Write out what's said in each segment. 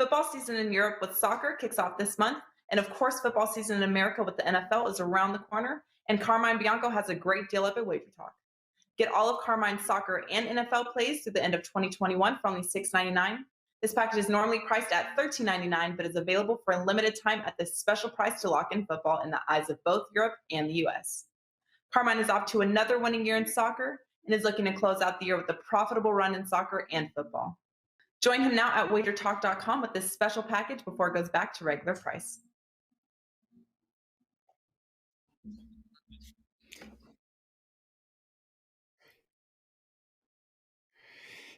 Football season in Europe with soccer kicks off this month. And of course, football season in America with the NFL is around the corner. And Carmine Bianco has a great deal up at WagerTalk. Get all of Carmine's soccer and NFL plays through the end of 2021 for only $6.99. This package is normally priced at $13.99, but is available for a limited time at this special price to lock in football in the eyes of both Europe and the US. Carmine is off to another winning year in soccer and is looking to close out the year with a profitable run in soccer and football. Join him now at WagerTalk.com with this special package before it goes back to regular price.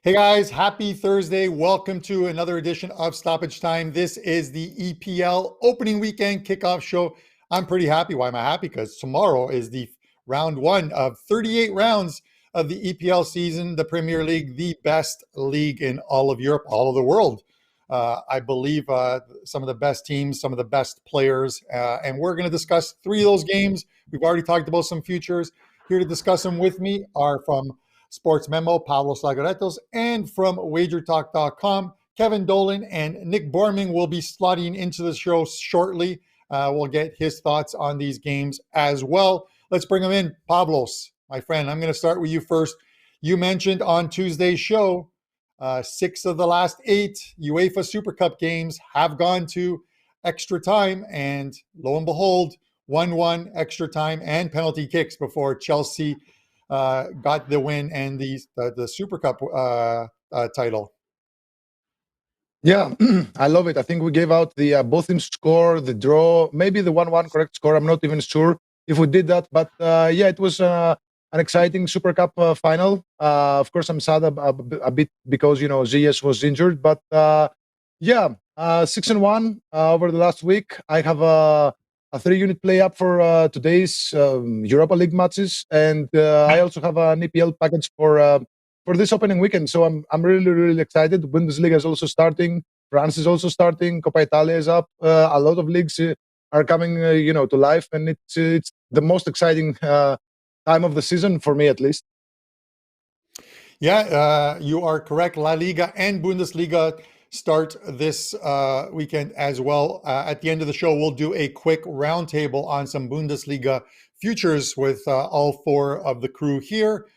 Hey guys, happy Thursday. Welcome to another edition of Stoppage Time. This is the EPL opening weekend kickoff show. I'm pretty happy. Why am I happy? Because tomorrow is the round one of 38 rounds of the EPL season, the Premier League, the best league in all of Europe, all of the world. I believe some of the best teams, some of the best players, and we're going to discuss three of those games. We've already talked about some futures. Here to discuss them with me are from SportsMemo, Pavlos Laguretos, and from WagerTalk.com, Kevin Dolan and Nick Borrman will be slotting into the show shortly. We'll get his thoughts on these games as well. Let's bring them in. Pavlos, my friend, I'm going to start with you first. You mentioned on Tuesday's show, 6 of the last 8 UEFA Super Cup games have gone to extra time, and lo and behold, 1-1 extra time and penalty kicks before Chelsea got the win and the Super Cup title. Yeah, I love it. I think we gave out the both teams score, the draw, maybe the 1-1 correct score. I'm not even sure if we did that, but yeah, it was an exciting Super Cup final. Of course, I'm sad a bit because Ziyech was injured, but yeah, 6-1 over the last week. I have a 3-unit play up for today's Europa League matches, and I also have an EPL package for this opening weekend. So I'm really excited. Bundesliga is also starting. France is also starting. Coppa Italia is up. A lot of leagues are coming, to life, and it's the most exciting time of the season for me, at least. Yeah, you are correct. La Liga and Bundesliga start this weekend as well. At the end of the show, we'll do a quick roundtable on some Bundesliga futures with all 4 of the crew here.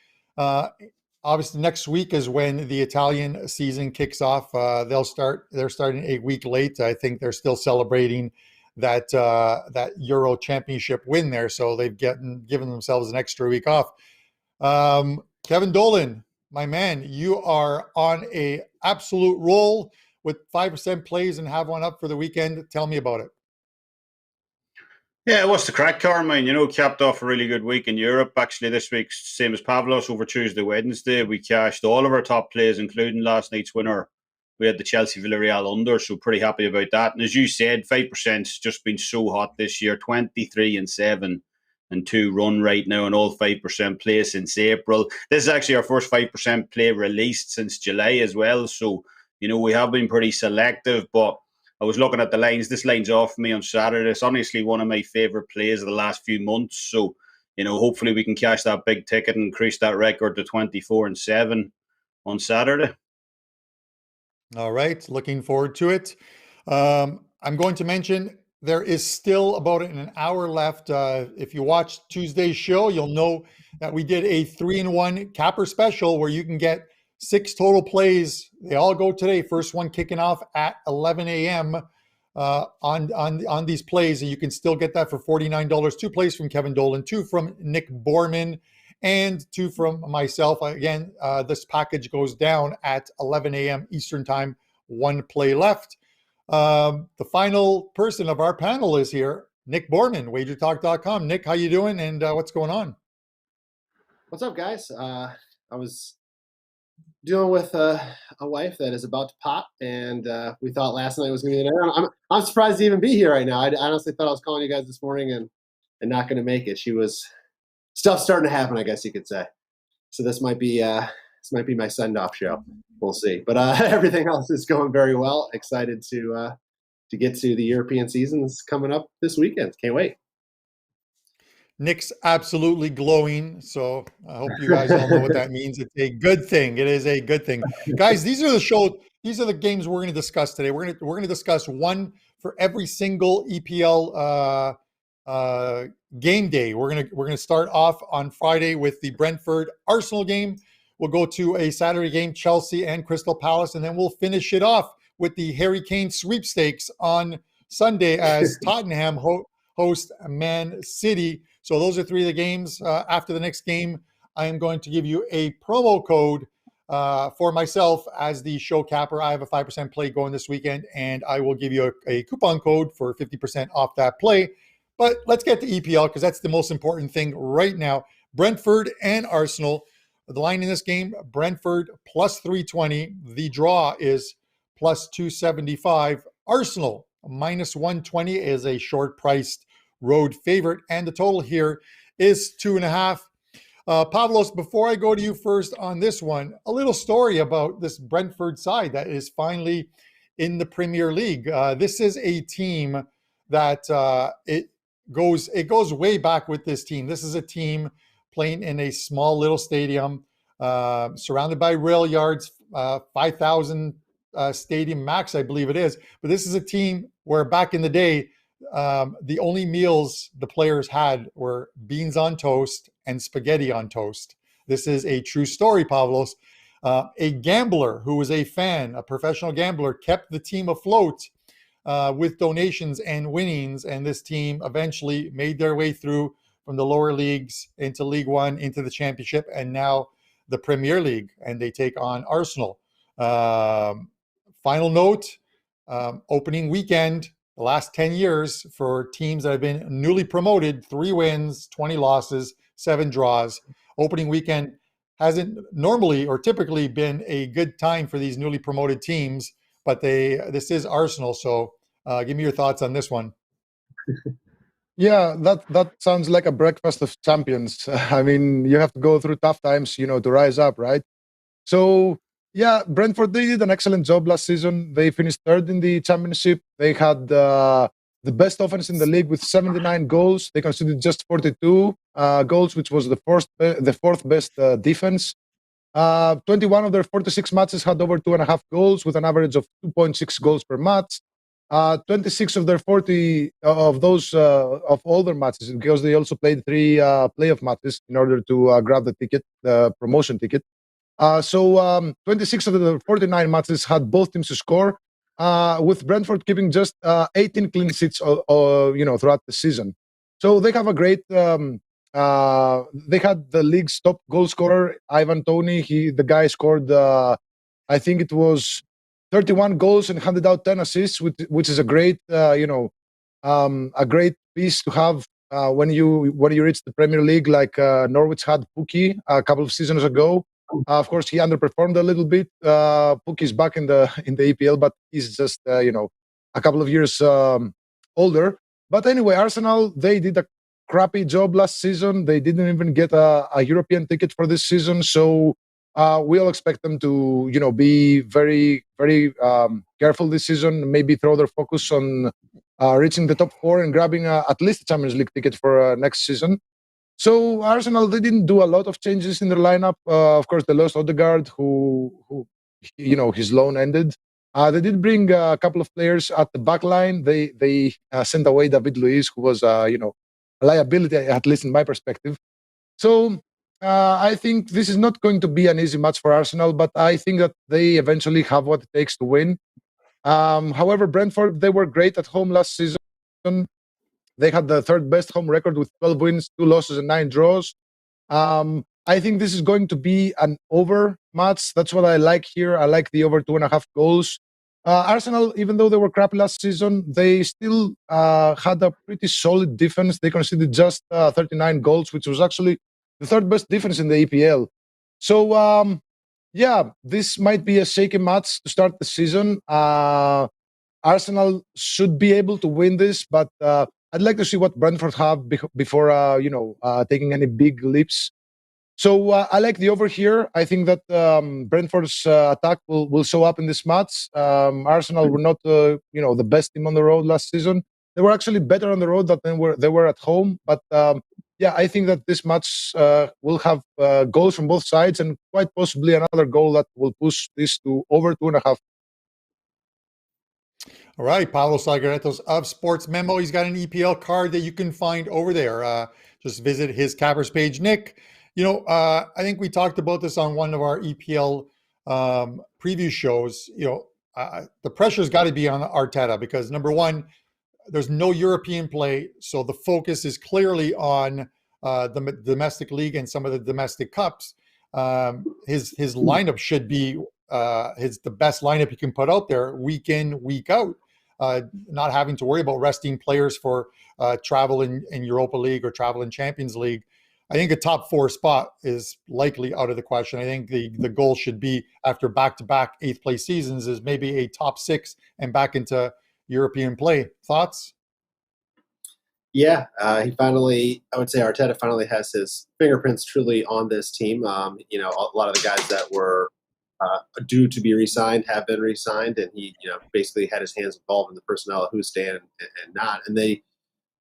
Obviously, next week is when the Italian season kicks off. They're starting a week late. I think they're still celebrating that Euro Championship win there, so they've given themselves an extra week off. Kevin Dolan, my man, you are on a absolute roll with 5% plays and have one up for the weekend. Tell me about it. Yeah, what's the crack, Carmine? Capped off a really good week in Europe. Actually, this week, same as Pavlos, over Tuesday, Wednesday, we cashed all of our top plays, including last night's winner. We had the Chelsea Villarreal under, so pretty happy about that. And as you said, 5%'s just been so hot this year, 23-7 and 2 run right now, and all 5% play since April. This is actually our first 5% play released since July as well. So, we have been pretty selective, but I was looking at the lines. This line's off me on Saturday. It's honestly one of my favourite plays of the last few months. So, hopefully we can cash that big ticket and increase that record to 24-7 on Saturday. All right. Looking forward to it. I'm going to mention there is still about an hour left. If you watched Tuesday's show, you'll know that we did a 3-in-1 capper special where you can get 6 total plays. They all go today. First one kicking off at 11 a.m. On these plays, and you can still get that for $49. 2 plays from Kevin Dolan, 2 from Nick Borrman, and 2 from myself. Again, this package goes down at 11 a.m. Eastern Time. 1 play left. The final person of our panel is here, Nick Borrman, WagerTalk.com. Nick, how you doing, and what's going on? What's up, guys? I was dealing with a wife that is about to pop, and we thought last night was going to be an hour. I'm surprised to even be here right now. I honestly thought I was calling you guys this morning and not going to make it. Stuff starting to happen, I guess you could say. So this might be my send-off show. We'll see. But everything else is going very well. Excited to get to the European seasons coming up this weekend. Can't wait. Nick's absolutely glowing, so I hope you guys all know what that means. It's a good thing. It is a good thing. Guys, these are the these are the games we're going to discuss today. We're going to discuss one for every single EPL game day. We're going to start off on Friday with the Brentford Arsenal game. We'll go to a Saturday game, Chelsea and Crystal Palace, and then we'll finish it off with the Harry Kane sweepstakes on Sunday as Tottenham host Man City. So those are three of the games. After the next game, I am going to give you a promo code for myself as the show capper. I have a 5% play going this weekend, and I will give you a coupon code for 50% off that play. But let's get to EPL because that's the most important thing right now. Brentford and Arsenal. The line in this game, Brentford plus 320. The draw is plus 275. Arsenal minus 120 is a short-priced road favorite, and the total here is 2.5. Pavlos, before I go to you first on this one, a little story about this Brentford side that is finally in the Premier League. This is a team that it goes way back with this team. This is a team playing in a small little stadium, surrounded by rail yards, 5,000 stadium max, I believe it is. But this is a team where back in the day, the only meals the players had were beans on toast and spaghetti on toast. This is a true story, Pavlos. A gambler who was a fan, a professional gambler, kept the team afloat with donations and winnings, and this team eventually made their way through from the lower leagues into League One, into the Championship, and now the Premier League, and they take on Arsenal. Final note, opening weekend, the last 10 years for teams that have been newly promoted, 3 wins, 20 losses, 7 draws. Opening weekend hasn't normally or typically been a good time for these newly promoted teams, but this is Arsenal. So give me your thoughts on this one. Yeah, that sounds like a breakfast of champions. I mean, you have to go through tough times, to rise up, right? So, yeah, Brentford, they did an excellent job last season. They finished third in the championship. They had the best offense in the league with 79 goals. They conceded just 42 goals, which was the fourth best defense. 21 of their 46 matches had over 2.5 goals with an average of 2.6 goals per match. 26 of their 40 of those of all their matches, because they also played 3 playoff matches in order to grab the promotion ticket. So 26 of the 49 matches had both teams to score, with Brentford keeping just 18 clean sheets, throughout the season. So they have a great. They had the league's top goal scorer, Ivan Toney. The guy scored, I think it was 31 goals and handed out 10 assists, which is a great, a great piece to have when you reach the Premier League, like Norwich had Pukki a couple of seasons ago. Of course, he underperformed a little bit. Pukki's back in the EPL, but he's just a couple of years older. But anyway, Arsenal, they did a crappy job last season. They didn't even get a European ticket for this season, so we all expect them to be very, very careful this season. Maybe throw their focus on reaching the top 4 and grabbing at least a Champions League ticket for next season. So Arsenal, they didn't do a lot of changes in their lineup. Of course, they lost Odegaard, who his loan ended. They did bring a couple of players at the back line. They sent away David Luiz, who was a liability, at least in my perspective. So I think this is not going to be an easy match for Arsenal, but I think that they eventually have what it takes to win. However, Brentford, they were great at home last season. They had the 3rd best home record with 12 wins, 2 losses, and 9 draws. I think this is going to be an over match. That's what I like here. I like the over 2.5 goals. Arsenal, even though they were crap last season, they still had a pretty solid defense. They conceded just 39 goals, which was actually the 3rd best defense in the EPL. So, this might be a shaky match to start the season. Arsenal should be able to win this, but I'd like to see what Brentford have before taking any big leaps. So I like the over here. I think that Brentford's attack will show up in this match. Arsenal were not the best team on the road last season. They were actually better on the road than they were at home. But I think that this match will have goals from both sides, and quite possibly another goal that will push this to over 2.5. All right, Pavlos Laguretos of Sports Memo. He's got an EPL card that you can find over there. Just visit his Cappers page. Nick, I think we talked about this on one of our EPL preview shows. The pressure's got to be on Arteta because, number one, there's no European play, so the focus is clearly on the domestic league and some of the domestic cups. His lineup should be the best lineup he can put out there week in, week out. Not having to worry about resting players for travel in Europa League or travel in Champions League. I think a top 4 spot is likely out of the question. I think the goal should be, after back-to-back 8th place seasons, is maybe a top 6 and back into European play. Thoughts? Yeah, I would say Arteta finally has his fingerprints truly on this team. A lot of the guys that were due to be re-signed have been re-signed, and he, basically had his hands involved in the personnel of who's staying and not. And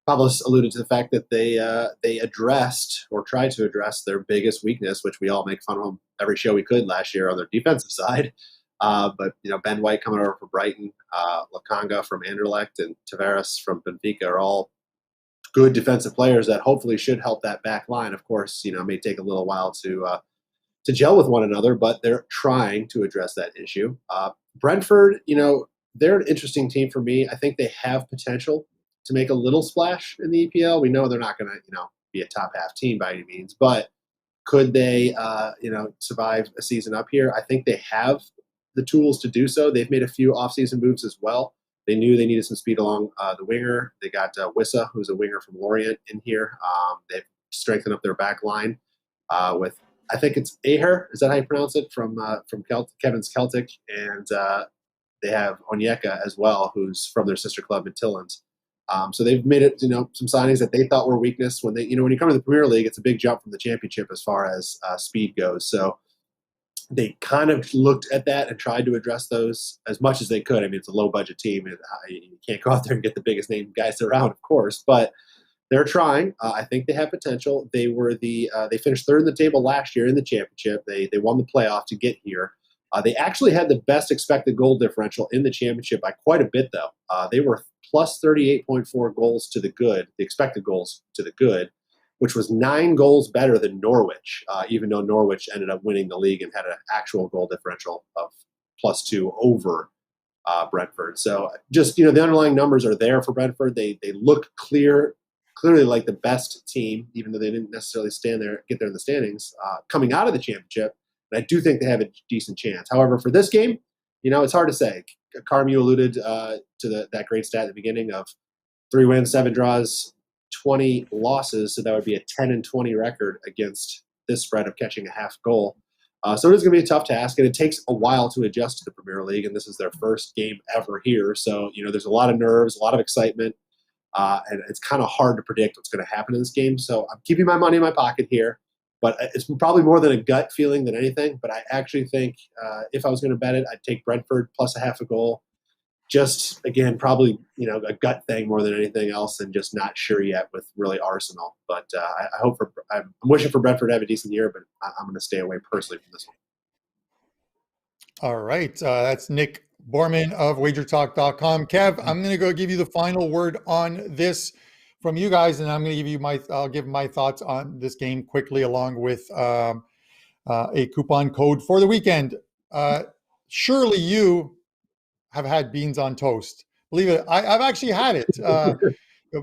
Pavlos alluded to the fact that they addressed or tried to address their biggest weakness, which we all make fun of them every show we could last year on their defensive side. But Ben White coming over from Brighton, Lakanga from Anderlecht, and Tavares from Benfica are all good defensive players that hopefully should help that back line. Of course, it may take a little while to gel with one another, but they're trying to address that issue. Brentford, they're an interesting team for me. I think they have potential to make a little splash in the EPL. We know they're not going to, be a top half team by any means, but could they, survive a season up here? I think they have the tools to do so. They've made a few offseason moves as well. They knew they needed some speed along the winger. They got Wissa, who's a winger from Lorient, in here. They've strengthened up their back line with, I think it's Aher. Is that how you pronounce it? From Kevin's Celtic. And they have Onyeka as well, who's from their sister club, Midtjylland. So they've made it, some signings that they thought were weakness. When when you come to the Premier League, it's a big jump from the Championship as far as speed goes. So they kind of looked at that and tried to address those as much as they could. I mean, it's a low-budget team, and you can't go out there and get the biggest name guys around, of course, but they're trying. I think they have potential. They finished third in the table last year in the Championship. They won the playoff to get here. They actually had the best expected goal differential in the Championship by quite a bit, though. They were plus 38.4 goals to the good, the expected goals to the good, which was 9 goals better than Norwich, even though Norwich ended up winning the league and had an actual goal differential of +2 over Brentford. So just, the underlying numbers are there for Brentford. They look clearly like the best team, even though they didn't necessarily get there in the standings, coming out of the Championship. And I do think they have a decent chance. However, for this game, it's hard to say. Carm, you alluded to that great stat at the beginning of 3 wins, 7 draws, 20 losses, so that would be a 10-20 record against this spread of catching a half goal. So it is going to be a tough task, and it takes a while to adjust to the Premier League, and this is their first game ever here. So, there's a lot of nerves, a lot of excitement, and it's kind of hard to predict what's going to happen in this game. So I'm keeping my money in my pocket here, but it's probably more than a gut feeling than anything. But I actually think if I was going to bet it, I'd take Brentford plus a half a goal. Just, again, probably, a gut thing more than anything else, and just not sure yet with really Arsenal. But I'm wishing for Brentford to have a decent year, but I'm going to stay away personally from this one. All right. That's Nick Borrman of WagerTalk.com. Kev, I'm going to go give you the final word on this from you guys, and I'm going to give you I'll give my thoughts on this game quickly, along with a coupon code for the weekend. Surely you have had beans on toast. Believe it, I've actually had it.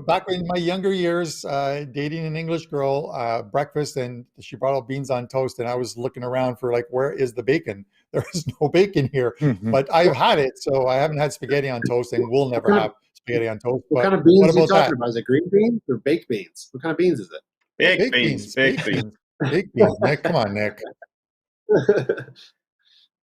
Back in my younger years, dating an English girl, breakfast, and she brought out beans on toast, and I was looking around for where is the bacon? There is no bacon here. Mm-hmm. But I've had it, so I haven't had spaghetti on toast, and will never have spaghetti on toast. What kind of beans are you talking about? Is it green beans or baked beans? What kind of beans is it? Baked beans. Baked beans. Nick, come on, Nick.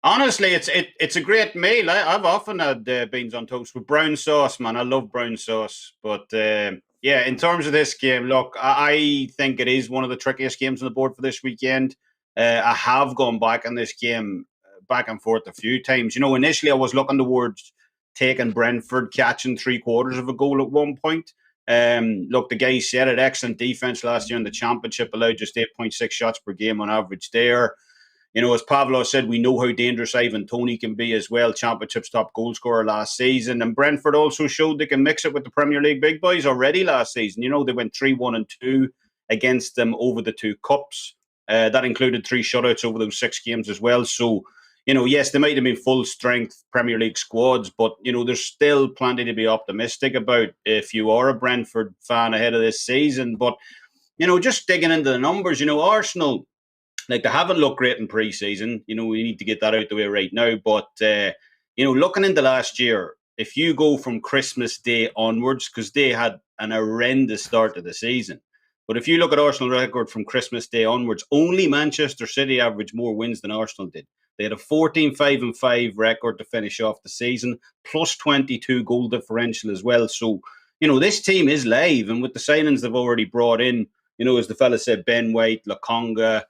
Honestly, it's a great meal. I've often had beans on toast with brown sauce, man. I love brown sauce. But in terms of this game, look, I think it is one of the trickiest games on the board for this weekend. I have gone back on this game back and forth a few times. Initially I was looking towards taking Brentford catching 3/4 of a goal at one point. Look, the guys said it. Excellent defense last year in the Championship, allowed just 8.6 shots per game on average there. as Pavlos said, we know how dangerous Ivan Toney can be as well, Championship's top goal scorer last season. And Brentford also showed they can mix it with the Premier League big boys already last season. They went 3-1-2 against them over the 2 cups. That included 3 shutouts over those 6 games as well. So, yes, they might have been full-strength Premier League squads, but, there's still plenty to be optimistic about if you are a Brentford fan ahead of this season. But, just digging into the numbers, Arsenal, they haven't looked great in pre-season. We need to get that out the way right now. But, looking into last year, if you go from Christmas Day onwards, because they had an horrendous start to the season, but if you look at Arsenal record from Christmas Day onwards, only Manchester City averaged more wins than Arsenal did. They had a 14-5-5 record to finish off the season, plus 22 goal differential as well. So, this team is live. And with the signings they've already brought in, as the fella said, Ben White, Lokonga,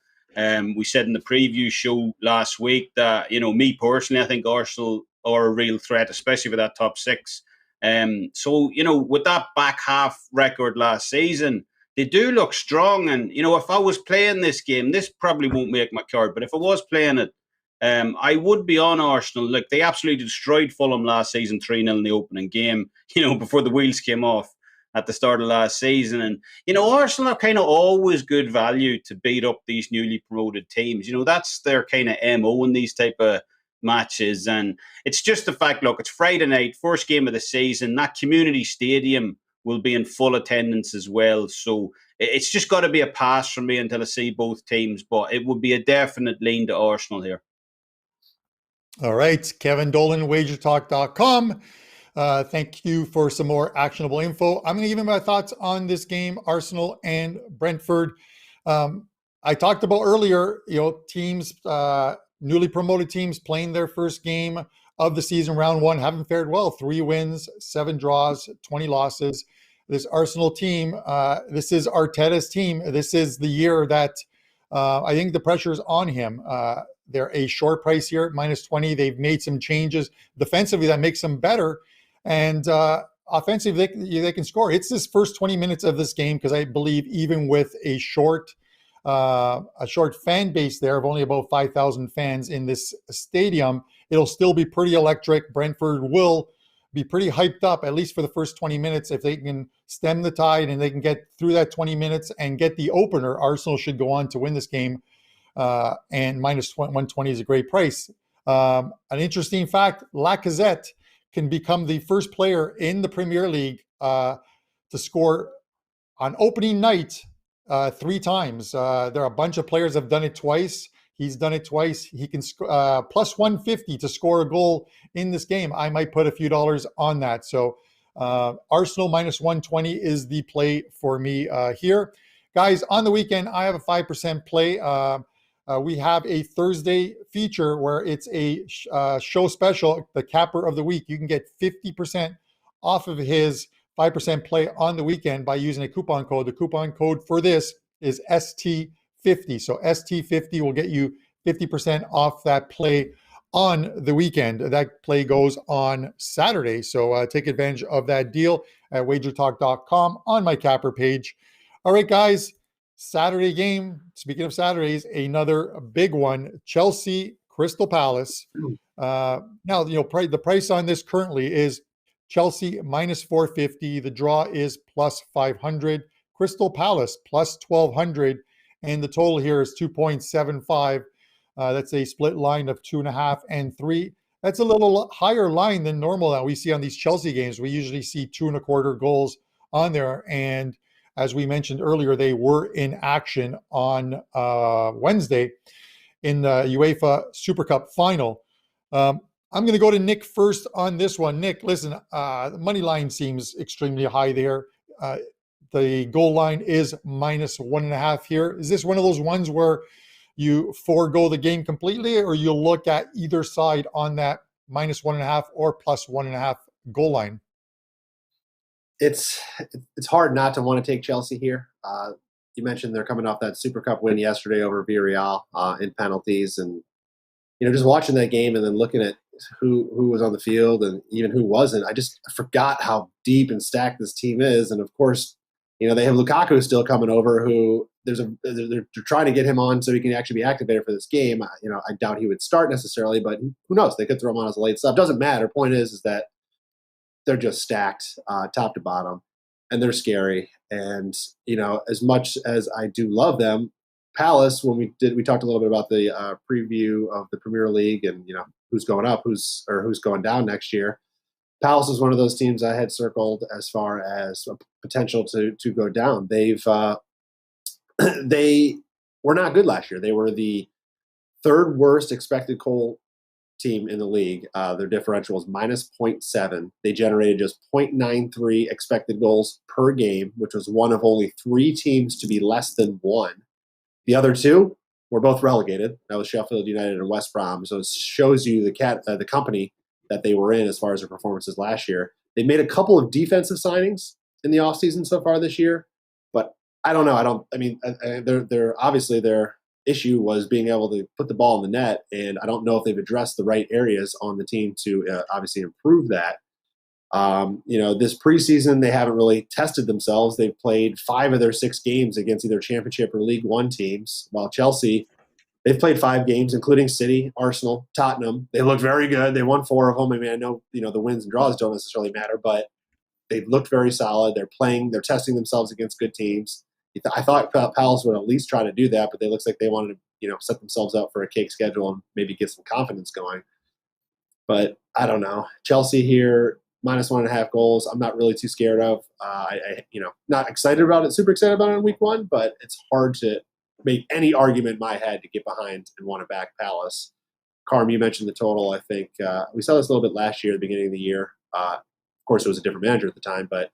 we said in the preview show last week that, me personally, I think Arsenal are a real threat, especially with that top 6. So, with that back half record last season, they do look strong. And, if I was playing this game, this probably won't make my card, but if I was playing it, I would be on Arsenal. Like, they absolutely destroyed Fulham last season 3-0 in the opening game, before the wheels came off at the start of last season. And, Arsenal are kind of always good value to beat up these newly promoted teams. That's their kind of MO in these type of matches. And it's just the fact, look, it's Friday night, first game of the season. That community stadium will be in full attendance as well. So it's just got to be a pass from me until I see both teams. But it would be a definite lean to Arsenal here. All right, Kevin Dolan, WagerTalk.com. Thank you for some more actionable info. I'm going to give you my thoughts on this game, Arsenal and Brentford. I talked about earlier, teams, newly promoted teams playing their first game of the season, round 1, haven't fared well. 3 wins, 7 draws, 20 losses. This Arsenal team, this is Arteta's team. This is the year that I think the pressure is on him. They're a short price here at -20. They've made some changes defensively that makes them better. And offensively, they can score. It's this first 20 minutes of this game, because I believe even with a short fan base there of only about 5,000 fans in this stadium, it'll still be pretty electric. Brentford will be pretty hyped up, at least for the first 20 minutes. If they can stem the tide and they can get through that 20 minutes and get the opener, Arsenal should go on to win this game. And -120 is a great price. An interesting fact, Lacazette can become the first player in the Premier League to score on opening night 3 times. There are a bunch of players that have done it twice. He's done it twice. He can plus 150 to score a goal in this game. I might put a few dollars on that. So Arsenal -120 is the play for me here. Guys, on the weekend, I have a 5% play. We have a Thursday feature where it's a show special, the capper of the week. You can get 50% off of his 5% play on the weekend by using a coupon code. The coupon code for this is ST50. So ST50 will get you 50% off that play on the weekend. That play goes on Saturday. So take advantage of that deal at WagerTalk.com on my capper page. All right, guys. Saturday game. Speaking of Saturdays, another big one, Chelsea, Crystal Palace. Now, the price on this currently is Chelsea -450. The draw is +500. Crystal Palace +1200. And the total here is 2.75. That's a split line of 2.5 and 3. That's a little higher line than normal that we see on these Chelsea games. We usually see 2.25 goals on there. And as we mentioned earlier, they were in action on Wednesday in the UEFA Super Cup final. I'm going to go to Nick first on this one. Nick, listen, the money line seems extremely high there. The goal line is -1.5 here. Is this one of those ones where you forego the game completely, or you look at either side on that -1.5 or +1.5 goal line? It's hard not to want to take Chelsea here. You mentioned they're coming off that Super Cup win yesterday over Villarreal in penalties, and just watching that game and then looking at who was on the field and even who wasn't. I forgot how deep and stacked this team is, and of course, They have Lukaku still coming over, who they're trying to get him on so he can actually be activated for this game. I doubt he would start necessarily, but who knows? They could throw him on as a late sub. Doesn't matter. Point is that they're just stacked top to bottom, and they're scary. And as much as I do love them, Palace, when we talked a little bit about the preview of the Premier League and who's going up, who's going down next year. Palace is one of those teams I had circled as far as a potential to go down. They were not good last year. They were the third worst expected goal team in the league. Their differential was minus 0.7. They generated just 0.93 expected goals per game, which was one of only 3 teams to be less than 1. The other 2 were both relegated. That was Sheffield United and West Brom. So it shows you the company that they were in as far as their performances last year. They made a couple of defensive signings in the offseason so far this year, but I don't know. They're obviously their issue was being able to put the ball in the net, and I don't know if they've addressed the right areas on the team to obviously improve that. This preseason, they haven't really tested themselves. They've played 5 of their 6 games against either Championship or League One teams, while Chelsea, they've played 5 games, including City, Arsenal, Tottenham. They look very good. They won 4 of them. I know, the wins and draws don't necessarily matter, but they've looked very solid. They're testing themselves against good teams. I thought Palace would at least try to do that, but it looks like they wanted to, set themselves up for a cake schedule and maybe get some confidence going. But I don't know. Chelsea here, minus 1.5 goals. I'm not really too scared of. Not excited about it, super excited about it in week 1, but it's hard to make any argument in my head to get behind and want to back Palace. Carm, you mentioned the total. I think we saw this a little bit last year at the beginning of the year. Of course, it was a different manager at the time, but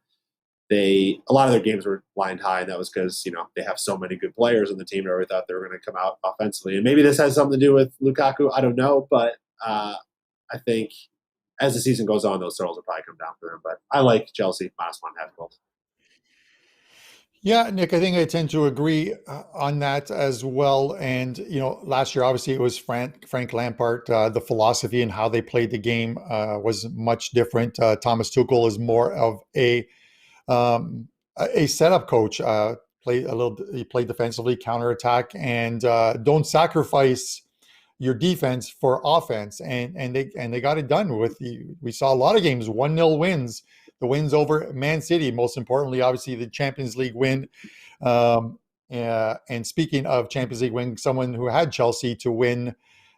a lot of their games were lined high, and that was because they have so many good players on the team. Everybody thought they were going to come out offensively, and maybe this has something to do with Lukaku. I don't know, but I think as the season goes on, those totals will probably come down for them. But I like Chelsea minus 1.5 goals. Yeah, Nick, I think I tend to agree on that as well. And, last year, obviously, it was Frank Lampard. The philosophy and how they played the game was much different. Thomas Tuchel is more of a setup coach. He played defensively, counterattack, and don't sacrifice your defense for offense. And they got it done with we saw a lot of games, 1-0 wins. The wins over Man City, most importantly, obviously the Champions League win. And speaking of Champions League win, someone who had Chelsea to win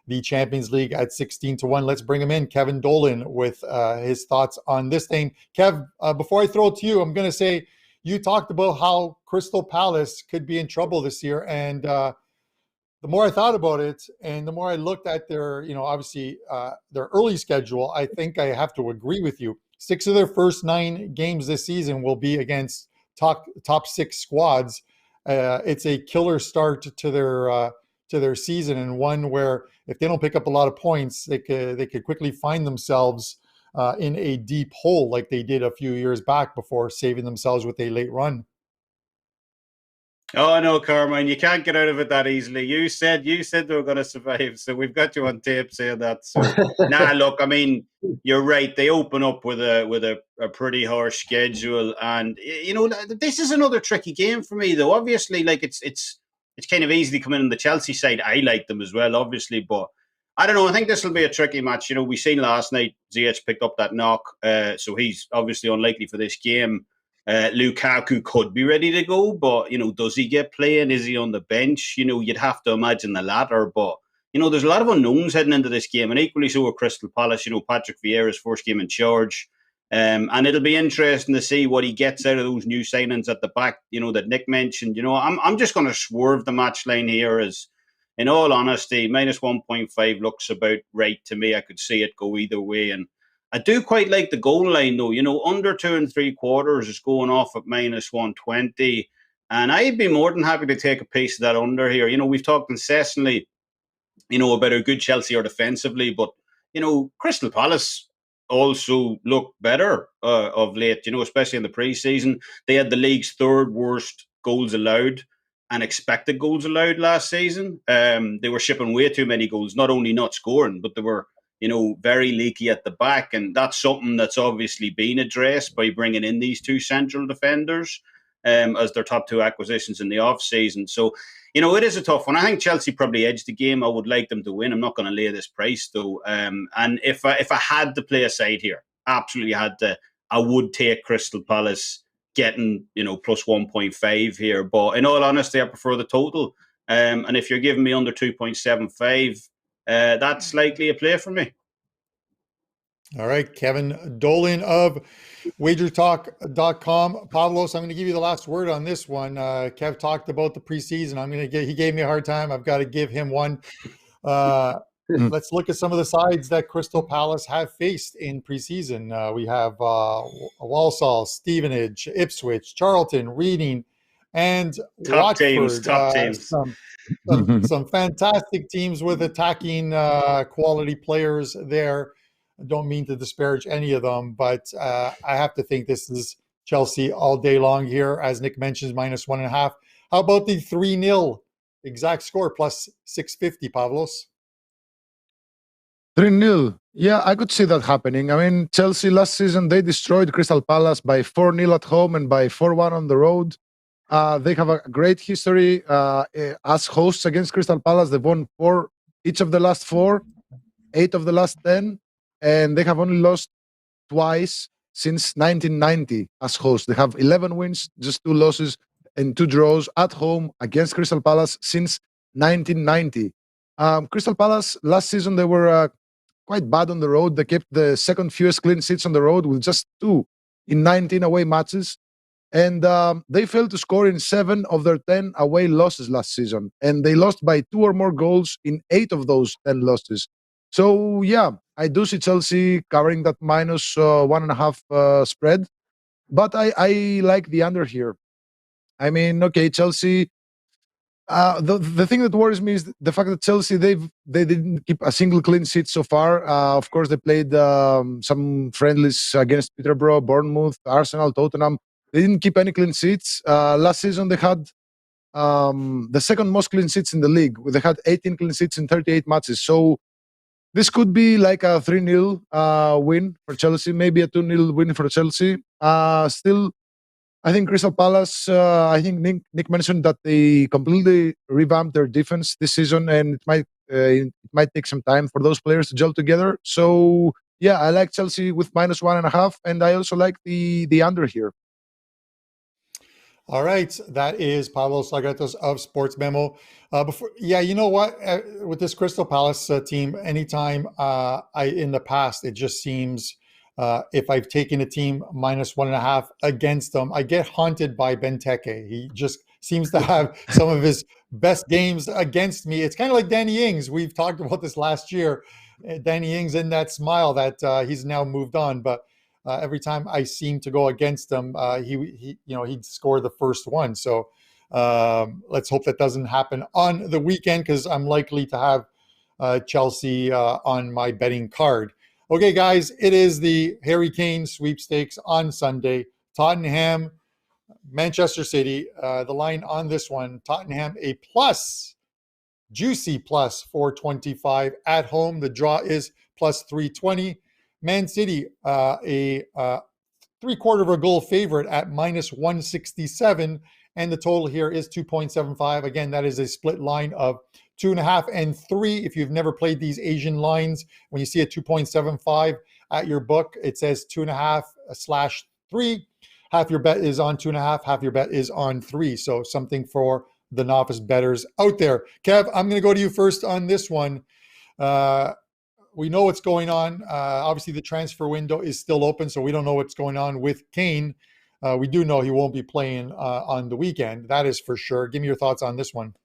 the Champions League at 16-1. Let's bring him in, Kevin Dolan, with his thoughts on this thing. Kev, before I throw it to you, I'm going to say you talked about how Crystal Palace could be in trouble this year. And the more I thought about it and the more I looked at their, obviously their early schedule, I think I have to agree with you. 6 of their first 9 games this season will be against top 6 squads. It's a killer start to their season, and one where if they don't pick up a lot of points, they could quickly find themselves in a deep hole like they did a few years back before saving themselves with a late run. Oh, no, Carmine, you can't get out of it that easily. You said they were going to survive, so we've got you on tape saying that. So, look, you're right. They open up with a pretty harsh schedule, and this is another tricky game for me, though. Obviously, it's kind of easy to come in on the Chelsea side. I like them as well, obviously, but I don't know. I think this will be a tricky match. We seen last night Ziyech picked up that knock, so he's obviously unlikely for this game. Lukaku could be ready to go, but, does he get playing? Is he on the bench? You'd have to imagine the latter, but, there's a lot of unknowns heading into this game, and equally so with Crystal Palace, Patrick Vieira's first game in charge, and it'll be interesting to see what he gets out of those new signings at the back, that Nick mentioned. I'm just going to swerve the match line here as, in all honesty, minus 1.5 looks about right to me. I could see it go either way, and I do quite like the goal line, though. Under 2 3/4 is going off at minus 120. And I'd be more than happy to take a piece of that under here. We've talked incessantly, about how good Chelsea are defensively. But, Crystal Palace also look better of late, especially in the preseason. They had the league's 3rd worst goals allowed and expected goals allowed last season. They were shipping way too many goals, not only not scoring, but they were very leaky at the back. And that's something that's obviously been addressed by bringing in these 2 central defenders. as their top two acquisitions in the off-season. So, it is a tough one. I think Chelsea probably edged the game. I would like them to win. I'm not going to lay this price, though. And if I had to play a side here, absolutely had to, I would take Crystal Palace getting, plus 1.5 here. But in all honesty, I prefer the total. And if you're giving me under 2.75, that's likely a play for me. All right, Kevin Dolan of WagerTalk.com. Pavlos, I'm going to give you the last word on this one. Kev talked about the preseason. He gave me a hard time. I've got to give him one. Let's look at some of the sides that Crystal Palace have faced in preseason. We have Walsall, Stevenage, Ipswich, Charlton, Reading, and top Watford. Teams. Some fantastic teams with attacking quality players there. I don't mean to disparage any of them, but I have to think this is Chelsea all day long here, as Nick mentions, -1.5. How about the 3-0 exact score, plus 650, Pavlos? 3-0. Yeah, I could see that happening. I mean, Chelsea last season, they destroyed Crystal Palace by 4-0 at home and by 4-1 on the road. They have a great history as hosts against Crystal Palace. They've won 4 each of the last 4, 8 of the last 10, and they have only lost twice since 1990 as hosts. They have 11 wins, just 2 losses and 2 draws at home against Crystal Palace since 1990. Crystal Palace last season, they were quite bad on the road. They kept the second fewest clean sheets on the road with just 2 in 19 away matches. And they failed to score in 7 of their 10 away losses last season. And they lost by 2 or more goals in 8 of those 10 losses. So, yeah, I do see Chelsea covering that -1.5 spread. But I like the under here. I mean, okay, Chelsea... the thing that worries me is the fact that Chelsea, they didn't keep a single clean sheet so far. Of course, they played some friendlies against Peterborough, Bournemouth, Arsenal, Tottenham. They didn't keep any clean sheets. Last season, they had the second most clean sheets in the league. They had 18 clean sheets in 38 matches. So this could be like a 3-0 win for Chelsea, maybe a 2-0 win for Chelsea. Still, I think Crystal Palace, I think Nick mentioned that they completely revamped their defense this season, and it might take some time for those players to gel together. So, yeah, I like Chelsea with -1.5, and I also like the under here. All right, that is Pavlos Laguretos of SportsMemo. You know what? With this Crystal Palace team, anytime in the past, it just seems if I've taken a team -1.5 against them, I get haunted by Benteke. He just seems to have some of his best games against me. It's kind of like Danny Ings. We've talked about this last year. Danny Ings in that smile that he's now moved on, but every time I seem to go against him, he'd score the first one. So let's hope that doesn't happen on the weekend, because I'm likely to have Chelsea on my betting card. Okay, guys, it is the Harry Kane sweepstakes on Sunday. Tottenham, Manchester City. The line on this one, Tottenham a juicy plus 425 at home. The draw is plus 320. Man City, a 3/4 of a goal favorite at -167, and the total here is 2.75. Again, that is a split line of 2.5 and 3. If you've never played these Asian lines, when you see a 2.75 at your book, it says 2.5/3. Half your bet is on 2.5, half your bet is on 3. So something for the novice bettors out there. Kev, I'm going to go to you first on this one. We know what's going on. Obviously, the transfer window is still open, so we don't know what's going on with Kane. We do know he won't be playing on the weekend. That is for sure. Give me your thoughts on this one.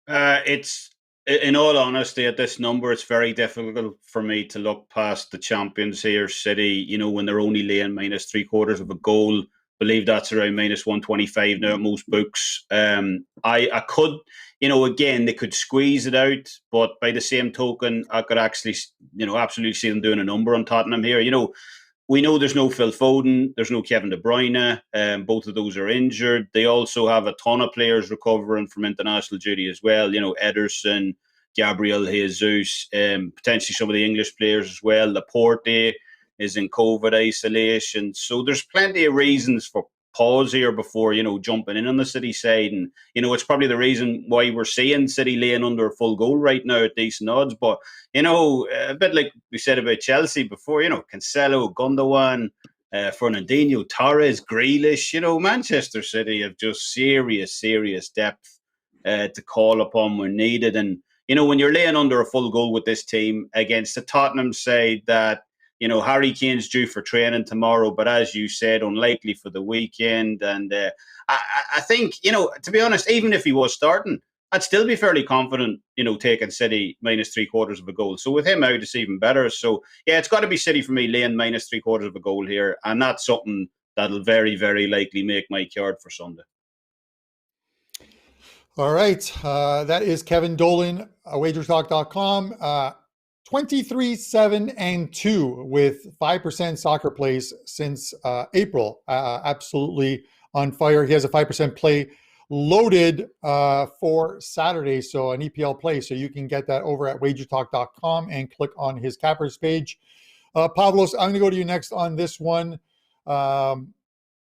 It's, in all honesty, at this number, it's very difficult for me to look past the champions here, City, when they're only laying -3/4 of a goal. I believe that's around -125 now at most books. I could, again, they could squeeze it out, but by the same token, I could actually, absolutely see them doing a number on Tottenham here. We know there's no Phil Foden, there's no Kevin De Bruyne. Both of those are injured. They also have a ton of players recovering from international duty as well. Ederson, Gabriel Jesus, potentially some of the English players as well. Laporte is in COVID isolation. So there's plenty of reasons for pause here before, jumping in on the City side. And, it's probably the reason why we're seeing City laying under a full goal right now at decent odds. But, a bit like we said about Chelsea before, Cancelo, Gundogan, Fernandinho, Torres, Grealish, Manchester City have just serious depth to call upon when needed. And, when you're laying under a full goal with this team against the Tottenham side that, Harry Kane's due for training tomorrow, but as you said, unlikely for the weekend. And I think, to be honest, even if he was starting, I'd still be fairly confident, taking City minus 3/4 of a goal. So with him out, it's even better. So, yeah, it's got to be City for me, laying minus 3/4 of a goal here. And that's something that'll very, very likely make my card for Sunday. All right. That is Kevin Dolan, WagerTalk.com. 23-7-2 with 5% soccer plays since April. Absolutely on fire. He has a 5% play loaded for Saturday, so an EPL play. So you can get that over at WagerTalk.com and click on his cappers page. Pavlos, I'm going to go to you next on this one.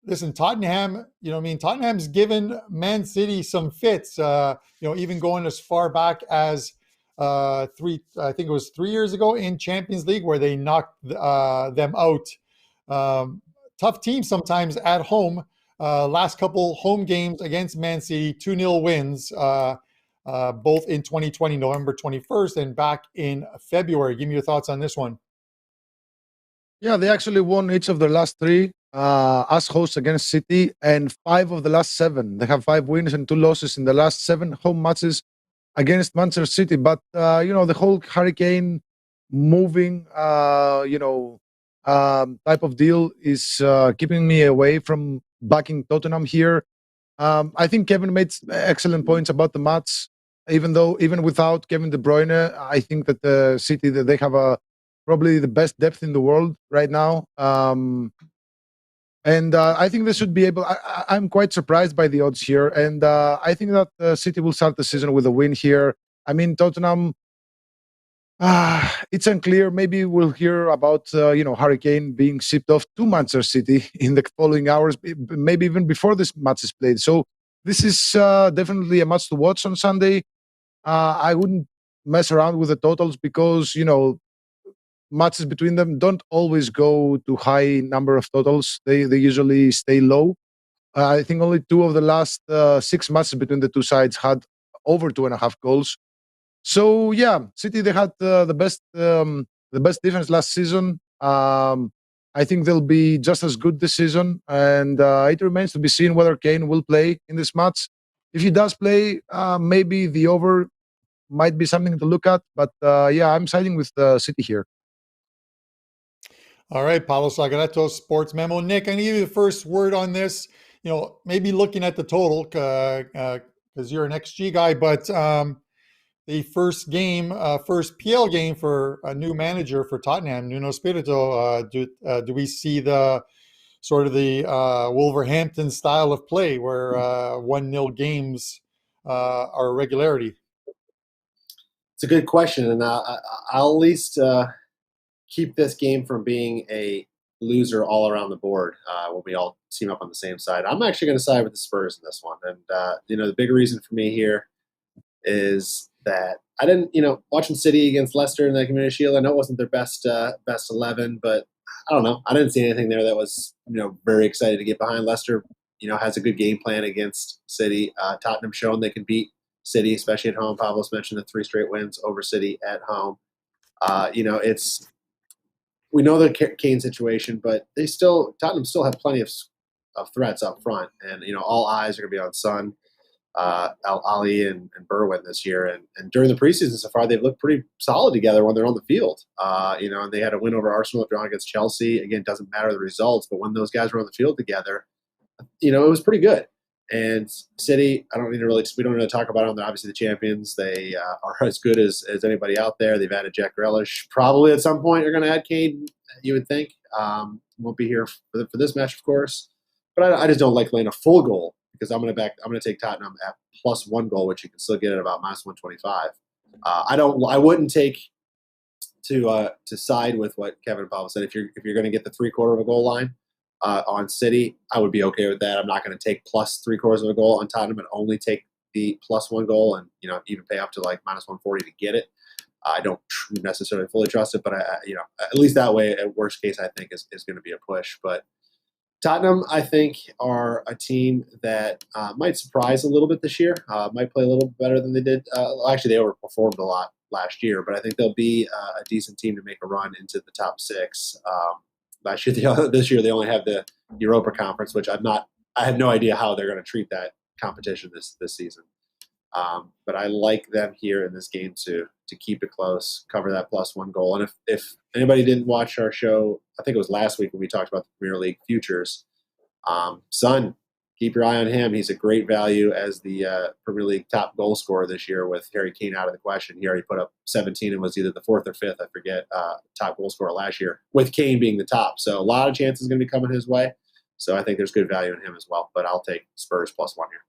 Listen, Tottenham, Tottenham's given Man City some fits, even going as far back as I think it was 3 years ago in Champions League where they knocked them out. Tough team sometimes at home. Last couple home games against Man City, 2-0 wins, both in 2020, November 21st, and back in February. Give me your thoughts on this one. Yeah, they actually won each of their last 3 as hosts against City, and 5 of the last 7. They have 5 wins and 2 losses in the last 7 home matches against Manchester City. But, the whole hurricane moving, type of deal is keeping me away from backing Tottenham here. I think Kevin made excellent points about the match. Even without Kevin De Bruyne, I think that the City, that they have probably the best depth in the world right now. And I think they should be able. I'm quite surprised by the odds here, and I think that City will start the season with a win here. I mean, Tottenham. It's unclear. Maybe we'll hear about Harry Kane being shipped off to Manchester City in the following hours, maybe even before this match is played. So this is definitely a match to watch on Sunday. I wouldn't mess around with the totals because matches between them don't always go to high number of totals. They usually stay low. I think only 2 of the last 6 matches between the two sides had over 2.5 goals. So yeah, City, they had the best defense last season. I think they'll be just as good this season, and it remains to be seen whether Kane will play in this match. If he does play, maybe the over might be something to look at. But I'm siding with City here. All right, Pavlos Laguretos, Sports Memo. Nick, I'm going to give you the first word on this. Maybe looking at the total because you're an XG guy, but the first PL game for a new manager for Tottenham, Nuno Espirito, do we see the sort of the Wolverhampton style of play where 1-0 games are a regularity? It's a good question, and I'll at least keep this game from being a loser all around the board when we all team up on the same side. I'm actually going to side with the Spurs in this one. And, the big reason for me here is that I didn't, watching City against Leicester in the Community Shield, I know it wasn't their best 11, but I don't know. I didn't see anything there that was, very excited to get behind. Leicester, has a good game plan against City. Tottenham shown they can beat City, especially at home. Pavlos mentioned the 3 straight wins over City at home. We know the Kane situation, but Tottenham still have plenty of threats up front, and all eyes are going to be on Son, Ali, and Berwin this year. And during the preseason so far, they've looked pretty solid together when they're on the field. And they had a win over Arsenal, drawn against Chelsea. Again, doesn't matter the results, but when those guys were on the field together, it was pretty good. And City, we don't need to talk about them. They're obviously the champions. They are as good as anybody out there. They've added Jack Grealish. Probably at some point you're going to add Kane, you would think. Won't be here for this match, of course. But I just don't like laying a full goal because I'm going to take Tottenham at +1 goal, which you can still get at about -125. I wouldn't take to side with what Kevin and Pavel said. If you're going to get the 3/4 of a goal line, on City, I would be okay with that. I'm not going to take plus 3/4 of a goal on Tottenham and only take the plus 1 goal and, even pay up to like minus 140 to get it. I don't necessarily fully trust it, but at least that way, at worst case, I think is going to be a push. But Tottenham, I think, are a team that might surprise a little bit this year. Might play a little bit better than they did. Actually, they overperformed a lot last year, but I think they'll be a decent team to make a run into the top 6. Last year, this year they only have the Europa Conference, which I have no idea how they're going to treat that competition this season. But I like them here in this game to keep it close, cover that plus 1 goal. And if anybody didn't watch our show, I think it was last week when we talked about the Premier League futures, Son, keep your eye on him. He's a great value as the Premier League top goal scorer this year with Harry Kane out of the question. He already put up 17 and was either the 4th or 5th, I forget, top goal scorer last year, with Kane being the top. So a lot of chances going to be coming his way. So I think there's good value in him as well. But I'll take Spurs plus 1 here.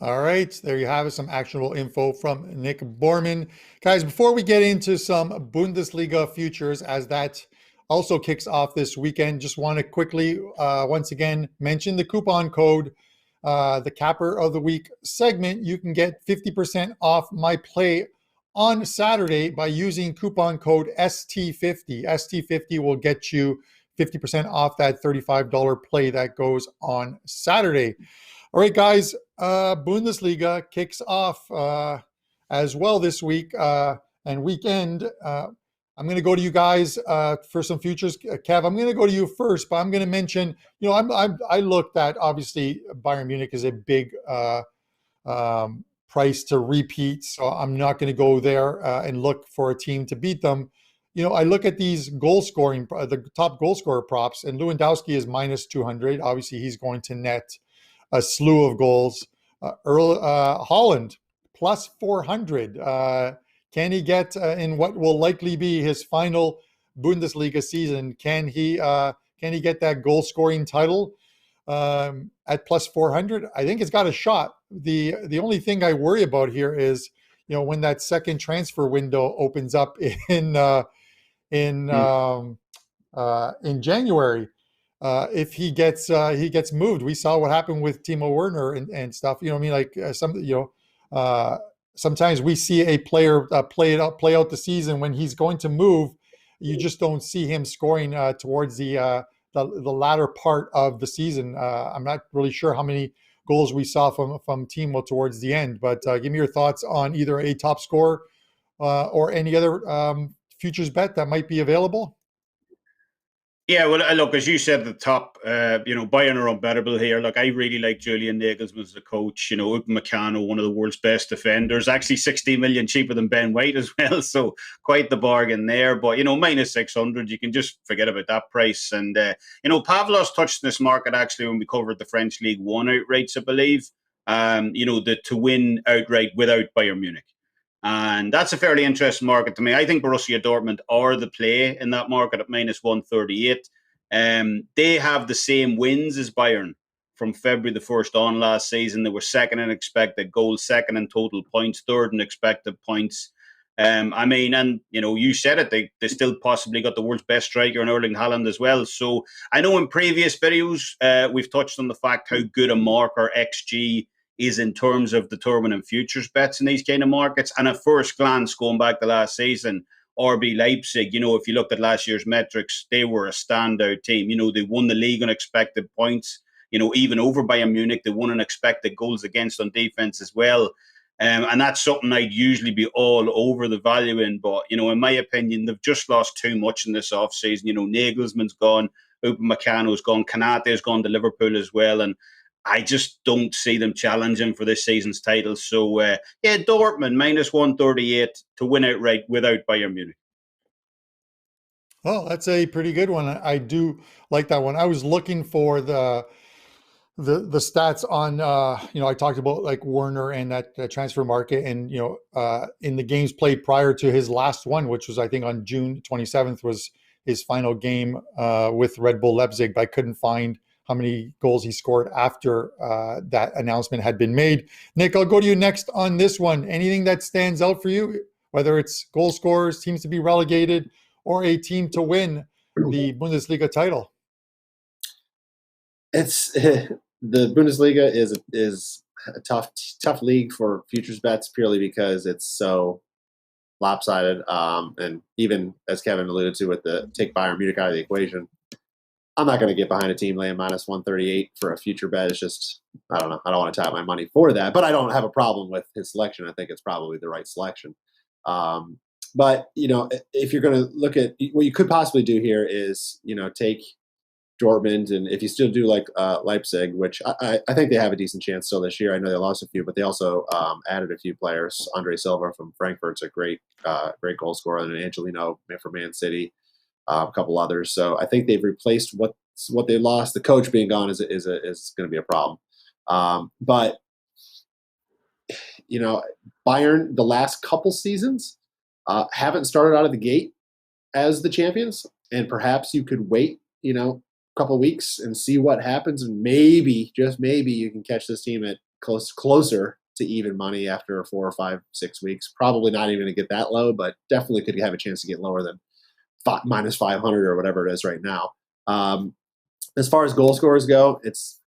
All right, there you have it, some actionable info from Nick Borrman. Guys, before we get into some Bundesliga futures, as that also kicks off this weekend, just want to quickly, once again, mention the coupon code, the Capper of the Week segment. You can get 50% off my play on Saturday by using coupon code ST50. ST50 will get you 50% off that $35 play that goes on Saturday. All right, guys, Bundesliga kicks off as well this week and weekend. I'm going to go to you guys for some futures. Kev, I'm going to go to you first, but I'm going to mention, I looked at, obviously, Bayern Munich is a big price to repeat, so I'm not going to go there and look for a team to beat them. I look at these goal scoring, the top goal scorer props, and Lewandowski is minus 200. Obviously, he's going to net a slew of goals. Holland plus 400. Can he get in what will likely be his final Bundesliga season? Can he get that goal scoring title at plus 400? I think it's got a shot. The only thing I worry about here is when that second transfer window opens up in January. If he gets moved, we saw what happened with Timo Werner and stuff. Sometimes we see a player play out the season when he's going to move. You just don't see him scoring towards the latter part of the season. I'm not really sure how many goals we saw from Timo towards the end, but give me your thoughts on either a top scorer or any other futures bet that might be available. Yeah, well, look, as you said at the top, Bayern are unbettable here. Look, I really like Julian Nagelsmann as a coach. Upamecano, one of the world's best defenders, actually 16 million cheaper than Ben White as well. So quite the bargain there. But, minus 600, you can just forget about that price. And, Pavlos touched this market actually when we covered the French League One outrights, I believe, to win outright without Bayern Munich. And that's a fairly interesting market to me. I think Borussia Dortmund are the play in that market at minus 138. They have the same wins as Bayern from February the 1st on last season. They were second in expected goals, second in total points, third in expected points. You said it, they still possibly got the world's best striker in Erling Haaland as well. So I know in previous videos, we've touched on the fact how good a marker XG is in terms of determining futures bets in these kind of markets. And at first glance, going back to last season, RB Leipzig, if you looked at last year's metrics, they were a standout team. They won the league on expected points, even over Bayern Munich. They won on expected goals against on defense as well. And that's something I'd usually be all over the value in. But, in my opinion, they've just lost too much in this offseason. Nagelsmann's gone, Upamecano's gone, Konate's gone to Liverpool as well. And I just don't see them challenging for this season's title. So, Dortmund, minus 138 to win outright without Bayern Munich. Oh, that's a pretty good one. I do like that one. I was looking for the stats on, I talked about like Werner and that transfer market and, in the games played prior to his last one, which was, I think, on June 27th was his final game with Red Bull Leipzig, but I couldn't find how many goals he scored after that announcement had been made. Nick, I'll go to you next on this one. Anything that stands out for you, whether it's goal scorers, teams to be relegated, or a team to win the Bundesliga title? It's the Bundesliga is a tough league for futures bets purely because it's so lopsided. And even as Kevin alluded to with the take Bayern Munich out of the equation, I'm not going to get behind a team laying minus 138 for a future bet. It's just, I don't know. I don't want to tap my money for that, but I don't have a problem with his selection. I think it's probably the right selection. But, if you're going to look at what you could possibly do here is, take Dortmund, and if you still do like Leipzig, which I think they have a decent chance still this year. I know they lost a few, but they also added a few players. Andre Silva from Frankfurt's a great goal scorer, and Angelino from Man City, a couple others. So I think they've replaced what they lost. The coach being gone is going to be a problem. But Bayern the last couple seasons haven't started out of the gate as the champions, and perhaps you could wait, couple weeks and see what happens, and maybe, just maybe, you can catch this team at closer to even money after 4 or 5, 6 weeks. Probably not even going to get that low, but definitely could have a chance to get lower than minus 500 or whatever it is right now. As far as goal scorers go, it's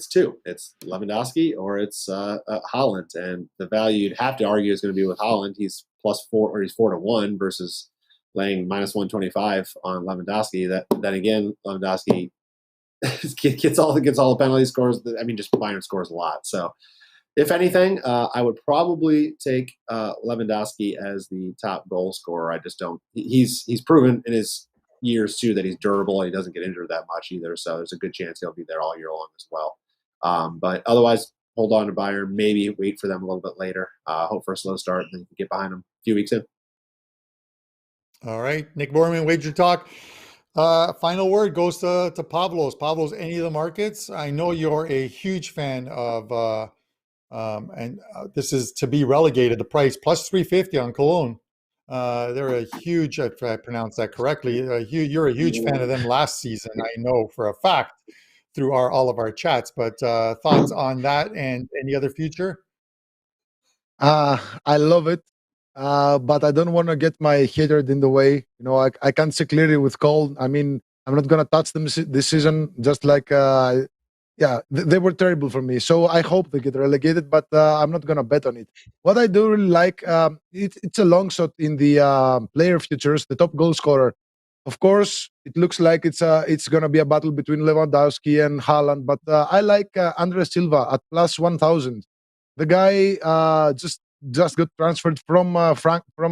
two. It's Lewandowski or it's Haaland, and the value you'd have to argue is going to be with Haaland. He's +4, or he's 4-1 versus laying minus 125 on Lewandowski. Then again, Lewandowski gets all the penalty scores. I mean, just Bayern scores a lot. So, if anything, I would probably take Lewandowski as the top goal scorer. I just don't. He's proven in his years too that he's durable and he doesn't get injured that much either. So there's a good chance he'll be there all year long as well. But otherwise, hold on to Bayern. Maybe wait for them a little bit later. Hope for a slow start, and then you can get behind them a few weeks in. All right, Nick Borrman, Wager Talk. Final word goes to Pavlos. Pavlos, any of the markets? I know you're a huge fan of, this is to be relegated. The price +350 on Cologne. They're a huge, if I pronounced that correctly, you're a huge fan of them last season. I know for a fact through all of our chats. But thoughts on that and any other future? I love it. But I don't want to get my hatred in the way. I can't see clearly with Cole. I mean, I'm not going to touch them this season, just like, they were terrible for me. So I hope they get relegated, but I'm not going to bet on it. What I do really like, it's a long shot in the player futures, the top goal scorer. Of course, it looks like it's going to be a battle between Lewandowski and Haaland, but I like Andre Silva at +1000. The guy just got transferred from Frankfurt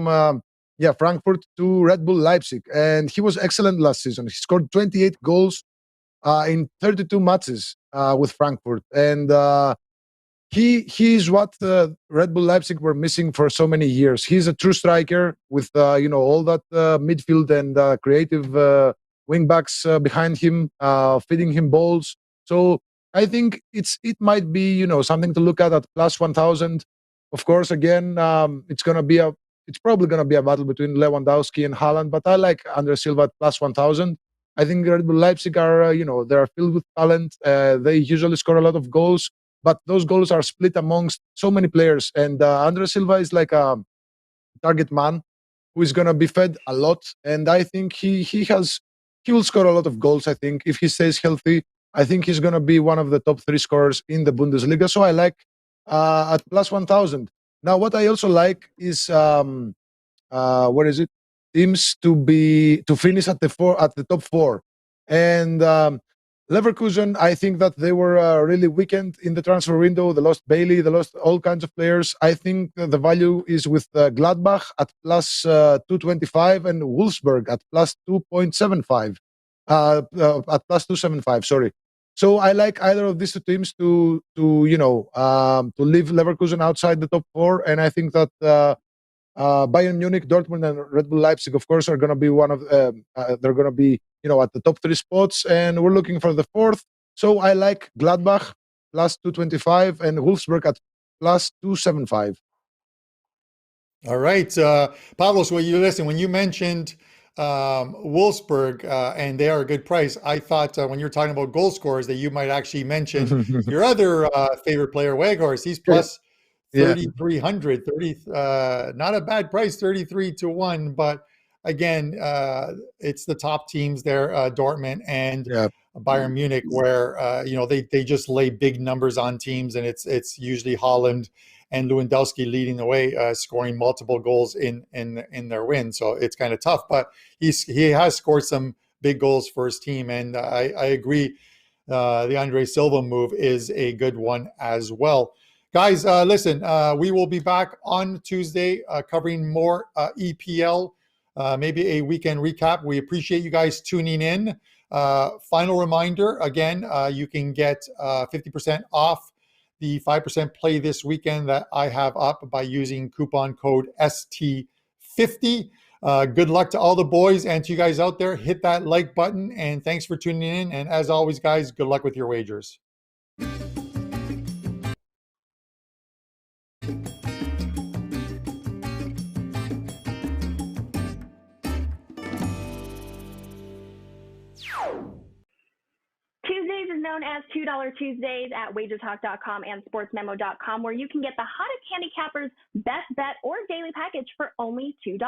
to Red Bull Leipzig, and he was excellent last season. He scored 28 goals in 32 matches with Frankfurt, and he's what Red Bull Leipzig were missing for so many years. He's a true striker with all that midfield and creative wing backs behind him, feeding him balls. So I think it might be something to look at +1000. Of course, again, it's probably gonna be a battle between Lewandowski and Haaland, but I like Andre Silva at +1000. I think Red Bull Leipzig are they're filled with talent. They usually score a lot of goals, but those goals are split amongst so many players. And Andre Silva is like a target man who is gonna be fed a lot, and I think he will score a lot of goals. I think if he stays healthy, I think he's going to be one of the top 3 scorers in the Bundesliga. So I like at +1000. Now, what I also like is teams to finish at the top 4, and Leverkusen. I think that they were really weakened in the transfer window. They lost Bailey, they lost all kinds of players. I think the value is with Gladbach at +225 and Wolfsburg at +2.75. At +275. Sorry. So I like either of these two teams to leave Leverkusen outside the top 4, and I think that Bayern Munich, Dortmund, and Red Bull Leipzig, of course, are going to be they're going to be at the top 3 spots, and we're looking for the 4th. So I like Gladbach +225 and Wolfsburg at +275. All right, Pavlos, when you mentioned Wolfsburg, and they are a good price. I thought when you're talking about goal scorers that you might actually mention your other favorite player, Weghorst. He's plus 3,300, not a bad price, 33 to 1. But again, it's the top teams there, Dortmund and Yeah. Bayern Munich, where they just lay big numbers on teams, and it's usually Haaland and Lewandowski leading the way, scoring multiple goals in their win. So it's kind of tough, but he has scored some big goals for his team, and I agree. The Andre Silva move is a good one as well. Guys, listen, we will be back on Tuesday covering more EPL, maybe a weekend recap. We appreciate you guys tuning in. Final reminder, again, you can get 50% off the 5% play this weekend that I have up by using coupon code ST50. Good luck to all the boys and to you guys out there. Hit that like button, and thanks for tuning in. And as always, guys, good luck with your wagers. Tuesdays is known as $2 Tuesdays at WagerTalk.com and SportsMemo.com, where you can get the hottest handicappers, best bet, or daily package for only $2.